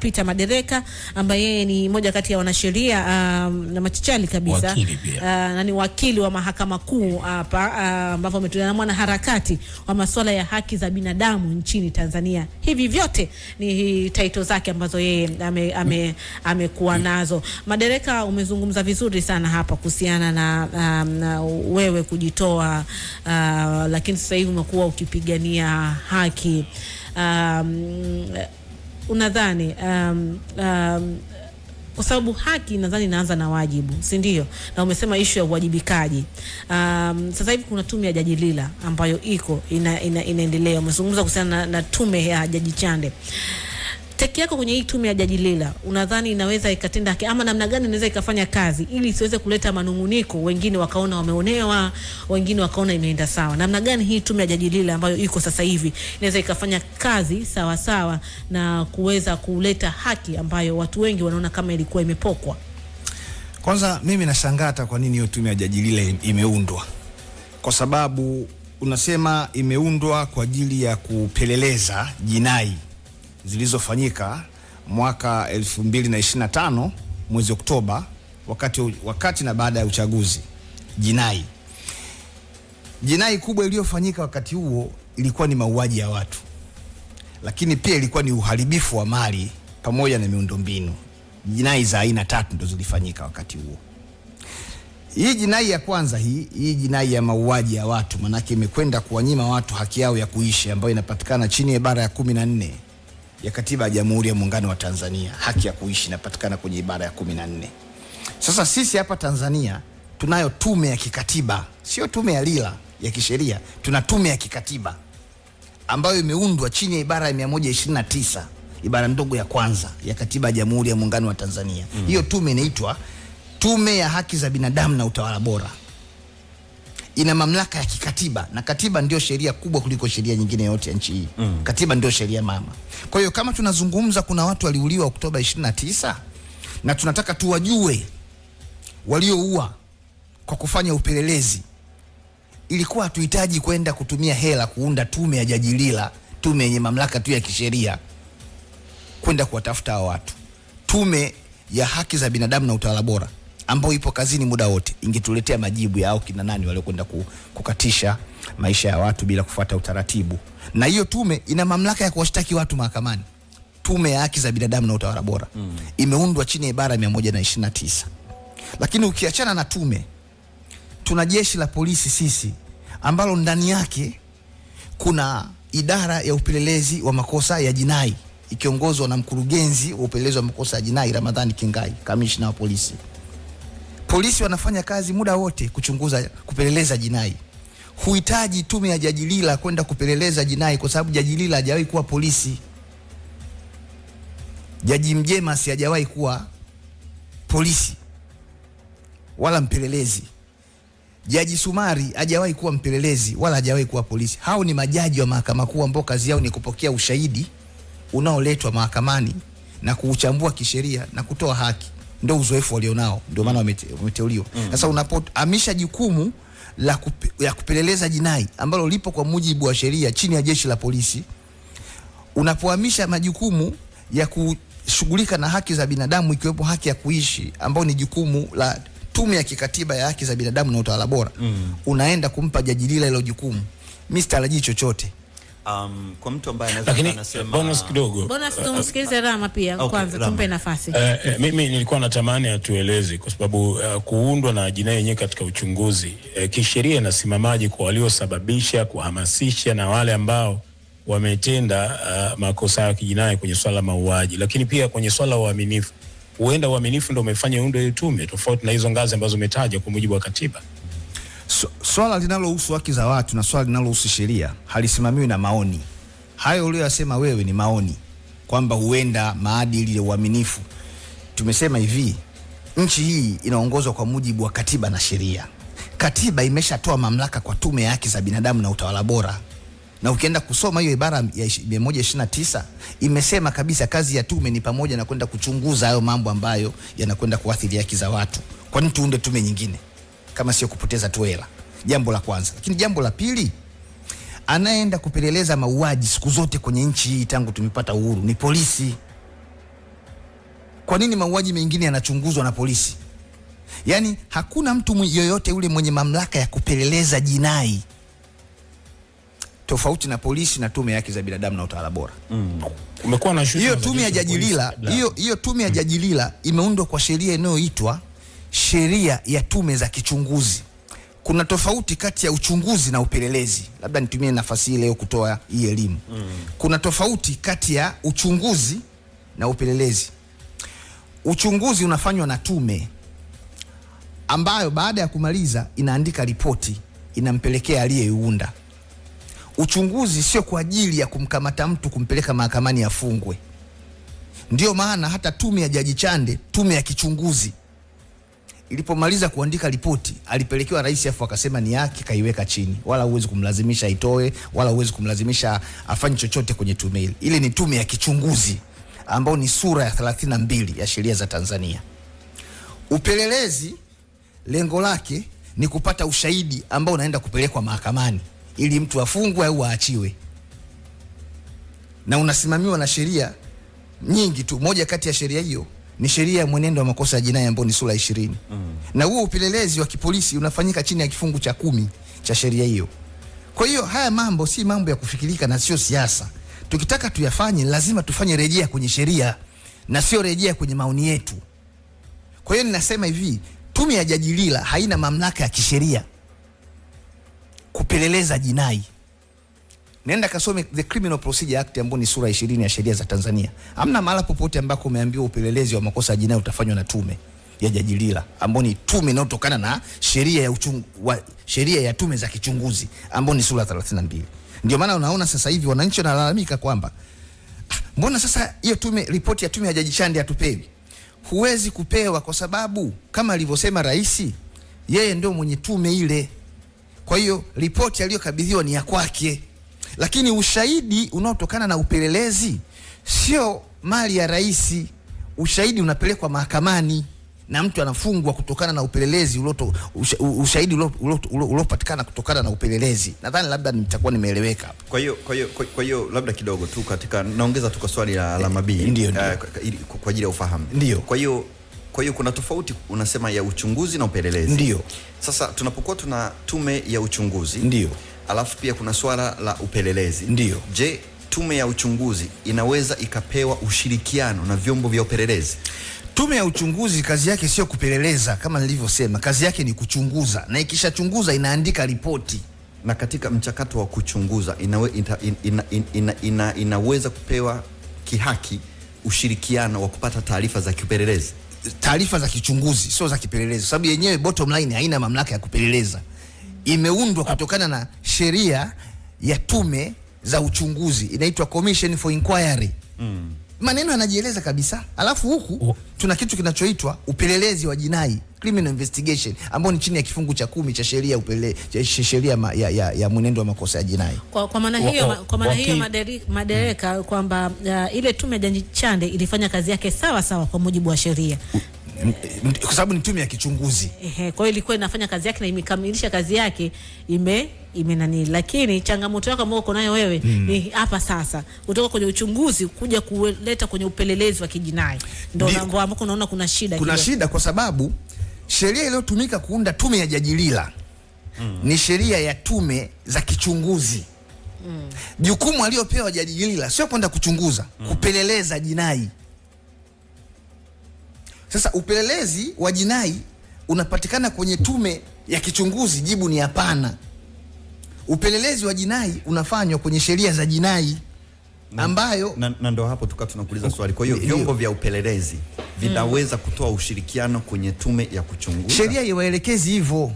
Peter Madereka ambaye yeye ni moja kati ya wanasheria na machichali kabisa, na ni wakili wa mahakama kuu hapa, ambapo ametulia mwana harakati wa masuala ya haki za binadamu nchini Tanzania. Hivi vyote ni title zake ambazo yeye amekuwa nazo. Madereka, umezungumza vizuri sana hapa kuhusiana na wewe kujitoa, lakini sasa hivi umekuwa ukipigania haki. Unadhani kwa sababu haki nadhani inaanza na wajibu, si ndio? Na umesema issue ya uwajibikaji. Sasa hivi kuna tume ya Jaji Lila ambayo inaendelea. Umezungumza kuhusiana na tume ya Jaji Chande. Teki yako kwenye hii tume ya Jaji Lila, unadhani inaweza ikatenda ama namna gani inaweza ikafanya kazi ili isiweze kuleta manunguniko, wengine wakaona wameonewa, wengine wakaona imeenda sawa? Namna gani hii tume ya Jaji Lila ambayo iko sasa hivi inaweza ikafanya kazi sawa sawa na kuweza kuleta haki ambayo watu wengi wanaona kama ilikuwa imepokwa? Kwanza mimi nashangaa hata kwa nini hiyo tume ya Jaji Lila imeundwa. Kwa sababu unasema imeundwa kwa ajili ya kupeleleza jinai zilizofanyika mwaka 2025 mwezi Oktoba, wakati na baada ya uchaguzi. Jinai kubwa iliyofanyika wakati huo ilikuwa ni mauaji ya watu, lakini pia ilikuwa ni uharibifu wa mali pamoja na miundombinu. Jinai za aina tatu ndo zilifanyika wakati huo. Hii jinai ya kwanza, hii jinai ya mauaji ya watu, manake imekwenda kuwanyima watu haki yao ya kuishi, ambayo inapatikana chini ya ibara ya 14 ya Katiba ya Jamhuri ya Muungano wa Tanzania. Haki ya kuishi inapatikana kwenye ibara ya 14. Sasa sisi hapa Tanzania tunayo tume ya kikatiba, sio tume ya Lila ya kisheria. Tuna tume ya kikatiba ambayo imeundwa chini ya ibara ya 129, ibara ndogo ya kwanza ya Katiba ya Jamhuri ya Muungano wa Tanzania. Hiyo tume inaitwa Tume ya Haki za Binadamu na Utawala Bora. Ina mamlaka ya kikatiba, na katiba ndio sheria kubwa kuliko sheria nyingine yote ya nchi hii. Katiba ndio sheria mama. Kwa hiyo kama tunazungumza kuna watu waliuliwa Oktoba 29 na tunataka tuwajue walioua kwa kufanya upelelezi, ilikuwa hatuhitaji kwenda kutumia hela kuunda tume ya Jaji Lila, tume yenye mamlaka tu ya kisheria, kwenda kuwatafuta hao watu. Tume ya Haki za Binadamu na Utawala Bora ambao ipo kazini muda wote ingetuletea majibu ya au kina nani wale kwenda kukatisha maisha ya watu bila kufuata utaratibu. Na hiyo tume ina mamlaka ya kuwashtaki watu mahakamani. Tume ya Haki za Binadamu na Utawala Bora imeundwa chini ya ibara 129. Lakini ukiachana na tume, tuna jeshi la polisi sisi ambalo ndani yake kuna idara ya upelelezi wa makosa ya jinai ikiongozwa na mkurugenzi wa upelelezi wa makosa ya jinai Ramadhani Kingai, kamishna wa polisi. Polisi wanafanya kazi muda wote kuchunguza, kupeleleza jinai. Huhitaji tume ya Jaji Lila kwenda kupeleleza jinai, kwa sababu Jaji Lila hajawahi kuwa polisi. Jaji Mjema si hajawahi kuwa polisi wala mpelelezi. Jaji Sumari hajawahi kuwa mpelelezi wala hajawahi kuwa polisi. Hao ni majaji wa mahakama kuu ambao kazi yao ni kupokea ushahidi unaoletwa mahakamani na kuuchambua kisheria na kutoa haki. Ndio uzoefu walionao, ndio maana wameteuliwa. Sasa unapohamisha jukumu la kupeleleza jinai ambalo lipo kwa mujibu wa sheria chini ya jeshi la polisi, unapohamisha majukumu ya kushughulika na haki za binadamu ikiwepo haki ya kuishi ambao ni jukumu la tume ya kikatiba ya Haki za Binadamu na Utawala Bora, unaenda kumpa Jaji Lila hilo jukumu. Mr. Laji chochote. Kwa mtu ambaye anaweza anasema bonus kidogo. Bonus tumsikilize Rama pia kwanza, tumpe nafasi. Mimi nilikuwa natamani atueleze kwa sababu kuundwa na jinai yenyewe katika uchunguzi kisheria inasimamaje kwa waliosababisha, kuhamasisha na wale ambao wametenda makosa ya kijinai kwenye swala la mauaji, lakini pia kwenye swala la uaminifu. Huenda uaminifu ndio umefanya uundwe hiyo tume tofauti na hizo ngazi ambazo umetaja kwa mujibu wa katiba. Swala linalohusu haki za watu na swala linalohusu sheria halisimamiwi na maoni. Hayo uliyosema wewe ni maoni kwamba huenda maadili ya uaminifu. Tumesema hivi, nchi hii inaongozwa kwa mujibu wa katiba na sheria. Katiba imeshatoa mamlaka kwa Tume ya Haki za Binadamu na Utawala Bora. Na ukienda kusoma hiyo ibara ya 129 imesema kabisa kazi ya tume ni pamoja na kwenda kuchunguza hayo mambo ambayo yanakwenda kuathiri haki za watu. Kwa nini tuunde tume nyingine kama sio kupoteza tu hela? Jambo la kwanza. Lakini jambo la pili, anaenda kupeleleza mauaji siku zote kwenye nchi hii tangu tumepata uhuru ni polisi. Kwa nini mauaji mengine yanachunguzwa na polisi? Yaani hakuna mtu yoyote ule mwenye mamlaka ya kupeleleza jinai tofauti na polisi na tume ya haki za binadamu na utawala bora. Kumekuwa na hiyo tume ya Jaji Lila, hiyo tume ya Jaji Lila imeundwa kwa sheria inayoitwa sheria ya tume za kichunguzi. Kuna tofauti kati ya uchunguzi na upelelezi. Labda nitumie nafasi hii leo kutoa hii elimu. Kuna tofauti kati ya uchunguzi na upelelezi. Uchunguzi unafanywa na tume ambayo baada ya kumaliza inaandika ripoti, inampelekea aliyeiunda. Uchunguzi sio kwa ajili ya kumkamata mtu kumpeleka mahakamani afungwe. Ndio maana hata tume ya Jaji Chande, tume ya kichunguzi, ilipomaliza kuandika ripoti alipelekewa rais, afu akasema ni yake, kaiweka chini, wala huwezi kumlazimisha itoe, wala huwezi kumlazimisha afanye chochote kwenye tume ile. Ile ni tume ya kichunguzi ambao ni sura ya 32 ya sheria za Tanzania. Upelelezi lengo lake ni kupata ushahidi ambao unaenda kupelekwa mahakamani ili mtu afungwe au aachiwe, na unasimamiwa na sheria nyingi tu. Moja kati ya sheria hiyo ni sheria ya mwenendo wa makosa ya jinai ambayo ni sura 20. Na huo upelelezi wa kipolisi unafanyika chini ya kifungu cha 10 cha sheria hiyo. Kwa hiyo haya mambo si mambo ya kufikirika na sio siasa. Tukitaka tuyafanye lazima tufanye rejea kwenye sheria na sio rejea kwenye maoni yetu. Kwa hiyo ninasema hivi, tume ya Jaji Lila haina mamlaka ya kisheria kupeleleza jinai. Nenda kasome the Criminal Procedure Act ambayo ni sura 20 ya sheria za Tanzania. Hamna mahala popote ambako umeambiwa upelelezi wa makosa ya jinai utafanywa na tume ya Jaji Lila ambayo ni tume inayotokana na sheria ya tume za kichunguzi ambayo ni sura 32. Ndio maana unaona sasa hivi wananchi wanalalamika kwamba mbona sasa hiyo tume, ripoti ya tume ya Jaji Chande hatupewi? Huwezi kupewa kwa sababu kama alivyosema rais, yeye ndio mwenye tume ile. Kwa hiyo ripoti aliyokabidhiwa ni ya kwake. Lakini ushahidi unaotokana na upelelezi sio mali ya rais. Ushahidi unapelekwa mahakamani na mtu anafungwa kutokana na upelelezi ushahidi uliopatikana kutokana na upelelezi. Nadhani labda nitakuwa nimeeleweka hapo. Kwa hiyo labda kidogo tu katika naongeza tu kwa swali la Mabii kwa ajili ya ufahamu. Ndio. Kwa hiyo kuna tofauti unasema ya uchunguzi na upelelezi. Ndio. Sasa tunapokuwa tuna tume ya uchunguzi. Ndio. Alafu pia kuna swala la upelelezi. Ndio. Je, tume ya uchunguzi inaweza ikapewa ushirikiano na vyombo vya upelelezi? Tume ya uchunguzi kazi yake sio kupeleleza kama nilivyosema, kazi yake ni kuchunguza, na ikishachunguza inaandika ripoti. Na katika mchakato wa kuchunguza inaweza kupewa kihaki ushirikiano wa kupata taarifa za kiupelelezi, taarifa za kichunguzi, sio za kipelelezi, sababu yenyewe bottom line haina mamlaka ya kupeleleza. Imeundwa kutokana na sheria ya tume za uchunguzi, inaitwa Commission for Inquiry. Maneno yanajieleza kabisa. Alafu huku tuna kitu kinachoitwa upelelezi wa jinai, criminal investigation, ambao ni chini ya kifungu cha 10 cha sheria ya mwenendo wa makosa ya jinai. Kwa maana hiyo Madereka kwamba ile tume ya Jaji Chande ilifanya kazi yake sawa sawa kwa mujibu wa sheria. Kwa sababu ni tume ya kichunguzi. Kwa hiyo ilikuwa inafanya kazi yake na imekamilisha kazi yake, imenani. Lakini changamoto yako ambayo uko nayo wewe ni hapa sasa, kutoka kwenye uchunguzi kuja kuleta kwenye upelelezi wa kijinai. Ndio ambako unaona kuna shida. Kuna shida kwa sababu sheria iliyotumika kuunda tume ya Jaji Lila ni sheria ya tume za kichunguzi. Jukumu aliyopewa Jaji Lila sio kwenda kuchunguza, kupeleleza jinai. Sasa upelelezi wa jinai unapatikana kwenye tume ya kichunguzi, jibu ni hapana. Upelelezi wa jinai unafanywa kwenye sheria za jinai ambayo na ndio hapo tunakuuliza swali. Kwa hiyo vyombo vya upelelezi vinaweza kutoa ushirikiano kwenye tume ya kuchunguza? Sheria iwaelekezi hivyo.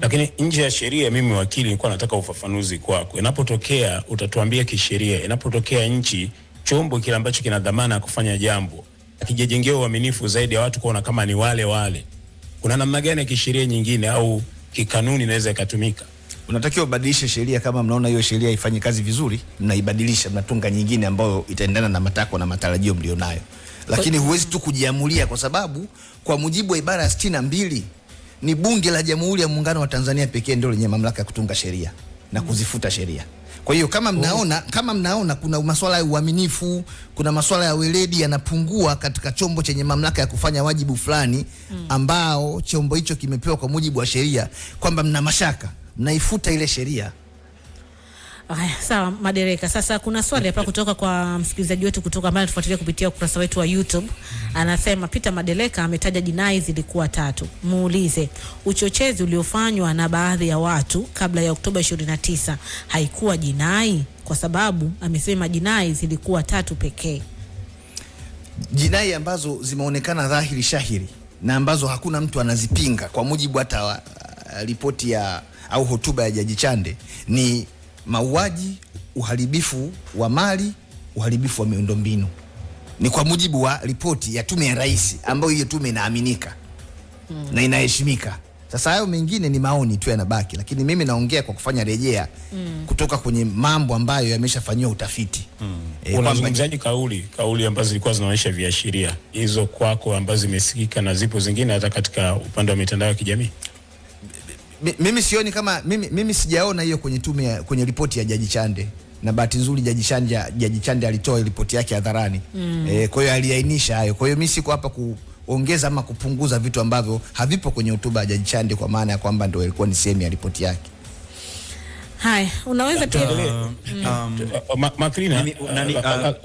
Lakini nje ya sheria, mimi wakili nilikuwa nataka ufafanuzi kwako. Inapotokea, utatuambia kisheria, inapotokea nchi chombo kile ambacho kina dhamana ya kufanya jambo akijengea uaminifu zaidi ya watu kuona kama ni wale, kuna namna gani ya kisheria nyingine au kikanuni inaweza ikatumika? Unatakiwa ubadilishe sheria. Kama mnaona hiyo sheria haifanyi kazi vizuri, mnaibadilisha, mnatunga nyingine ambayo itaendana na matakwa na matarajio mlionayo. Lakini huwezi tu kujiamulia, kwa sababu kwa mujibu wa ibara ya 62 ni Bunge la Jamhuri ya Muungano wa Tanzania pekee ndio lenye mamlaka ya kutunga sheria na kuzifuta sheria. Kwa hiyo kama mnaona kuna masuala ya uaminifu, kuna masuala ya weledi yanapungua katika chombo chenye mamlaka ya kufanya wajibu fulani ambao chombo hicho kimepewa kwa mujibu wa sheria, kwamba mna mashaka, mnaifuta ile sheria. Aya, sawa Madereka. Sasa kuna swali hapa kutoka kwa msikilizaji wetu kutoka ambaye anatufuatilia kupitia ukurasa wetu wa YouTube. Anasema Peter Madereka ametaja jinai zilikuwa 3. Muulize, uchochezi uliofanywa na baadhi ya watu kabla ya Oktoba 29 haikuwa jinai? Kwa sababu amesema jinai zilikuwa 3 pekee. Jinai ambazo zimeonekana dhahiri shahiri na ambazo hakuna mtu anazipinga kwa mujibu hata ripoti ya au hotuba ya Jaji Chande ni mauaji, uharibifu wa mali, uharibifu wa miundombinu. Ni kwa mujibu wa ripoti ya tume ya rais ambayo hiyo tume inaaminika na inaheshimika. Sasa hayo mengine ni maoni tu yanabaki, lakini mimi naongea kwa kufanya rejea kutoka kwenye mambo ambayo yameshafanywa utafiti. Unazungumzaje kauli ambazo zilikuwa zinaonyesha viashiria hizo kwako ambazo zimesikika na zipo zingine hata katika upande wa mitandao ya kijamii? Mimi sioni kama mimi sijaona hiyo kwenye tume kwenye ripoti ya Jaji Chande, na bahati nzuri Jaji Chande alitoa ripoti yake hadharani. Kwa hiyo aliainisha hayo. Kwa hiyo mimi siko hapa kuongeza ama kupunguza vitu ambavyo havipo kwenye hotuba ya Jaji Chande, kwa maana ya kwamba ndio ilikuwa ni sehemu ya ripoti yake. Hai, unaweza pia Makrina,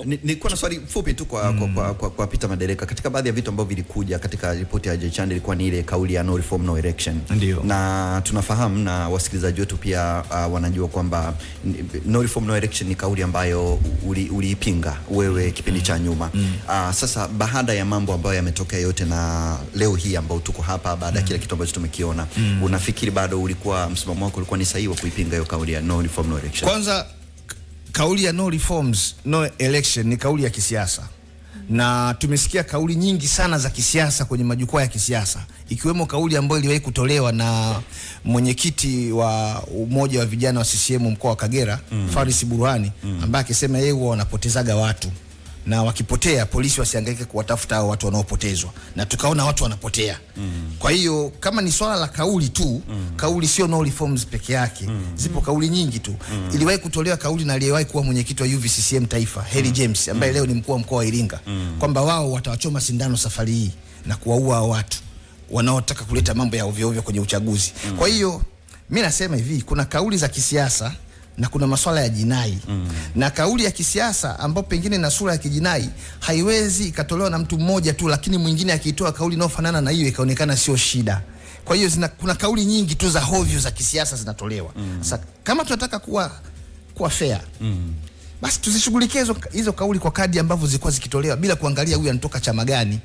nilikuwa na swali fupi tu kwa Peter Madereka. Katika baadhi ya vitu ambavyo vilikuja katika ripoti ya Jaji Chande ilikuwa ni ile kauli ya no reform no election. Na tunafahamu na wasikilizaji wetu pia wanajua kwamba no reform no election ni kauli ambayo uliipinga wewe kipindi cha nyuma. Sasa baada ya mambo ambayo yametokea yote na leo hii ambao tuko hapa baada ya kile kitu ambacho tumekiona, unafikiri bado ulikuwa msimamo wako ulikuwa ni sahihi wa kuipinga hiyo kauli ya no reform no election? Kwanza, kauli ya no reforms no election ni kauli ya kisiasa, na tumesikia kauli nyingi sana za kisiasa kwenye majukwaa ya kisiasa, ikiwemo kauli ambayo iliwahi kutolewa na mwenyekiti wa umoja wa vijana wa CCM mkoa wa Kagera, Faris Burhani, ambaye akisema yeye wanapotezaga watu na wakipotea polisi wasihangaike kuwatafuta hao watu wanaopotezwa, na tukaona watu wanapotea. Kwa hiyo kama ni swala la kauli tu, kauli sio no reforms peke yake. Zipo kauli nyingi tu. Iliwahi kutolewa kauli na aliyewahi kuwa mwenyekiti wa UVCCM Taifa, Harry James, ambaye leo ni mkuu wa mkoa wa Iringa, kwamba wao watawachoma sindano safari hii na kuwaua watu wanaotaka kuleta mambo ya ovyo ovyo kwenye uchaguzi. Kwa hiyo mimi nasema hivi, kuna kauli za kisiasa na kuna masuala ya jinai. Na kauli ya kisiasa ambapo pengine na sura ya kijinai haiwezi ikatolewa na mtu mmoja tu, lakini mwingine akiitoa kauli inayofanana na hiyo ikaonekana sio shida. Kwa hiyo kuna kauli nyingi tu za hovyo za kisiasa zinatolewa. Sasa kama tunataka kuwa fair, basi tusishughulikie hizo kauli kwa kadi ambavyo zilikuwa zikitolewa bila kuangalia huyu anatoka chama gani.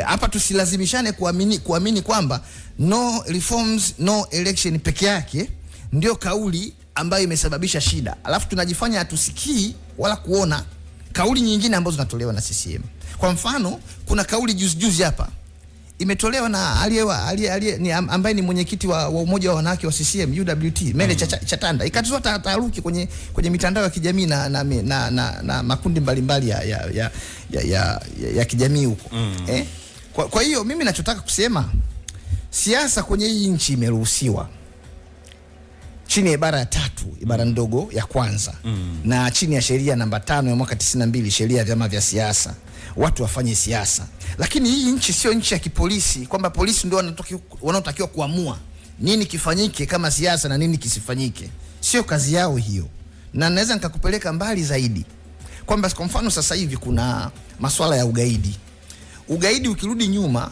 Hapa tusilazimishane kuamini kwamba no reforms no election peke yake ndio kauli ambayo imesababisha shida, alafu tunajifanya hatusikii wala kuona kauli nyingine ambazo zinatolewa na CCM. Kwa mfano, kuna kauli juzi hapa imetolewa na ambaye ni mwenyekiti wa umoja wa wanawake wa CCM UWT, Mele Chatanda, ikatuzua taharuki kwenye mitandao ya kijamii na makundi mbalimbali ya kijamii huko. Kwa hiyo mimi nachotaka kusema, siasa kwenye hii nchi imeruhusiwa chini ya ibara ya 3, ibara ndogo ya kwanza, na chini ya sheria namba 5 ya mwaka 92, sheria ya vyama vya siasa, watu wafanye siasa. Lakini hii nchi sio nchi ya kipolisi kwamba polisi ndio wanaotakiwa kuamua nini kifanyike kama siasa na nini kisifanyike. Sio kazi yao hiyo. Na naweza nikakupeleka mbali zaidi kwamba kwa mfano sasa hivi kuna masuala ya ugaidi. Ugaidi ukirudi nyuma,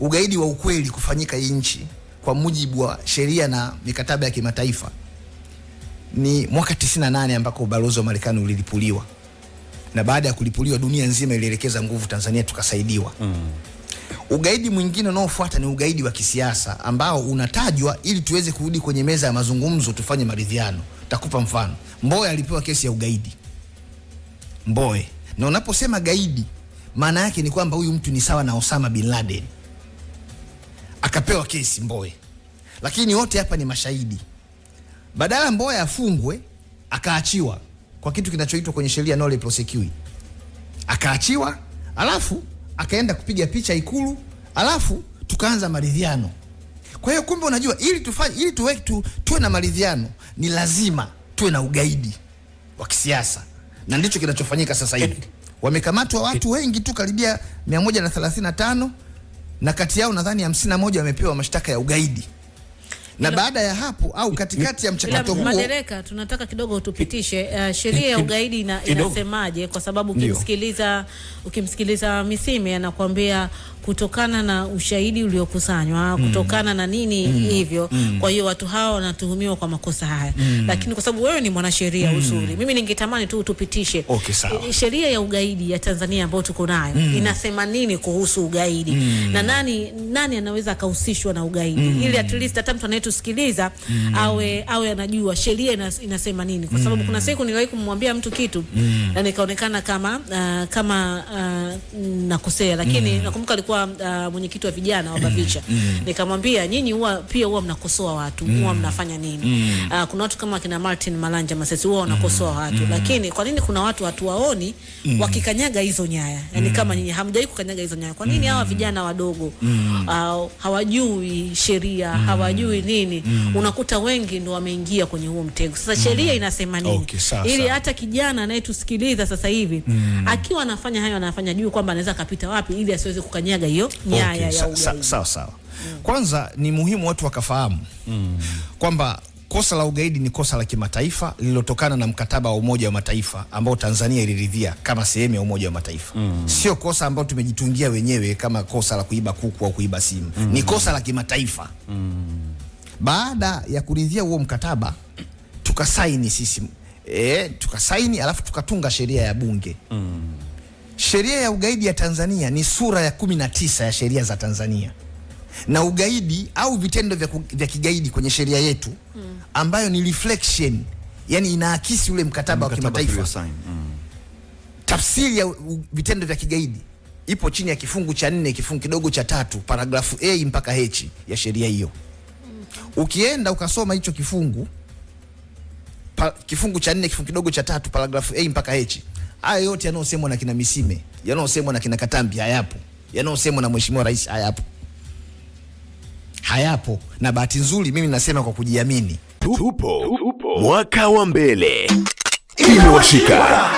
ugaidi wa ukweli kufanyika hii nchi kwa mujibu wa sheria na mikataba ya kimataifa ni mwaka 98 ambako ubalozi wa Marekani ulilipuliwa, na baada ya kulipuliwa dunia nzima ilielekeza nguvu Tanzania tukasaidiwa. Ugaidi mwingine unaofuata ni ugaidi wa kisiasa ambao unatajwa ili tuweze kurudi kwenye meza ya mazungumzo tufanye maridhiano. Takupa mfano. Mbowe alipewa kesi ya ugaidi. Mbowe. Na unaposema gaidi, maana yake ni kwamba huyu mtu ni sawa na Osama bin Laden. Akapewa kesi Mbowe. Lakini wote hapa ni mashahidi. Badala Mbowe afungwe, akaachiwa kwa kitu kinachoitwa kwenye sheria no prosecute. Akaachiwa, alafu akaenda kupiga picha Ikulu, alafu tukaanza maridhiano. Kwa hiyo kumbe unajua ili tuwe na maridhiano ni lazima tuwe na ugaidi wa kisiasa, na ndicho kinachofanyika sasa hivi. Wamekamatwa watu wengi tu karibia 135 na kati yao nadhani 51 wamepewa mashtaka ya ugaidi. Na baada ya hapo au katikati ya mchakato huo, Madereka, tunataka kidogo tupitishe sheria ya ugaidi inasemaje, kwa sababu ukimsikiliza Misime anakuambia kutokana na ushahidi uliokusanywa, kutokana na nini hivyo. Kwa hiyo watu hao wanatuhumiwa kwa makosa haya. Lakini kwa sababu wewe ni mwanasheria uzuri, mimi ningetamani tu tupitishe sheria ya ugaidi ya Tanzania ambayo tuko nayo inasema nini kuhusu ugaidi, na nani anaweza kahusishwa na ugaidi, ili at least hata mtu anayetusikiliza awe anajua sheria inasema nini. Kwa sababu kuna siku niliwahi kumwambia mtu kitu na nikaonekana kama nakosea, lakini nakumbuka alikuwa mwenyekiti wa vijana wa Bavicha. Nikamwambia nyinyi huwa mnakosoa watu, huwa mnafanya nini? Kuna watu kama kina Martin Malanja Masesi huwa wanakosoa watu, lakini kwa nini kuna watu waoni wakikanyaga hizo nyaya? Yani kama nyinyi hamjai kukanyaga hizo nyaya, kwa nini hawa vijana wadogo hawajui sheria, hawajui nini? Unakuta wengi ndo wameingia kwenye huo mtego. Sasa sheria inasema nini? Ili hata kijana anayetusikiliza sasa hivi akiwa anafanya hayo, anafanya juu kwamba anaweza kapita wapi ili asiweze kukanyaga hiyo nyaya ya ugaidi. Sawa. Kwanza ni muhimu watu wakafahamu kwamba kosa la ugaidi ni kosa la kimataifa lililotokana na mkataba wa Umoja wa Mataifa ambao Tanzania iliridhia kama sehemu ya Umoja wa Mataifa. Sio kosa ambalo tumejitungia wenyewe kama kosa la kuiba kuku au kuiba simu. Ni kosa la kimataifa. Baada ya kuridhia huo mkataba tukasaini sisi, tukasaini alafu tukatunga sheria ya bunge. Sheria ya ugaidi ya Tanzania ni sura ya 19 ya sheria za Tanzania. Na ugaidi au vitendo vya kigaidi kwenye sheria yetu ambayo ni reflection, yani inaakisi ule mkataba wa kimataifa. Tafsiri ya vitendo vya kigaidi ipo chini ya kifungu cha 4 kifungu kidogo cha 3 paragrafu A mpaka H ya sheria hiyo. Ukienda ukasoma hicho kifungu kifungu cha 4 kifungu kidogo cha 3 paragrafu A mpaka H, haya yote yanayosemwa na kina Misime, yanayosemwa na kina Katambi hayapo, yanayosemwa na Mheshimiwa Rais hayapo. Na bahati nzuri mimi nasema kwa kujiamini, tupo mwaka wa mbele. Imewashika.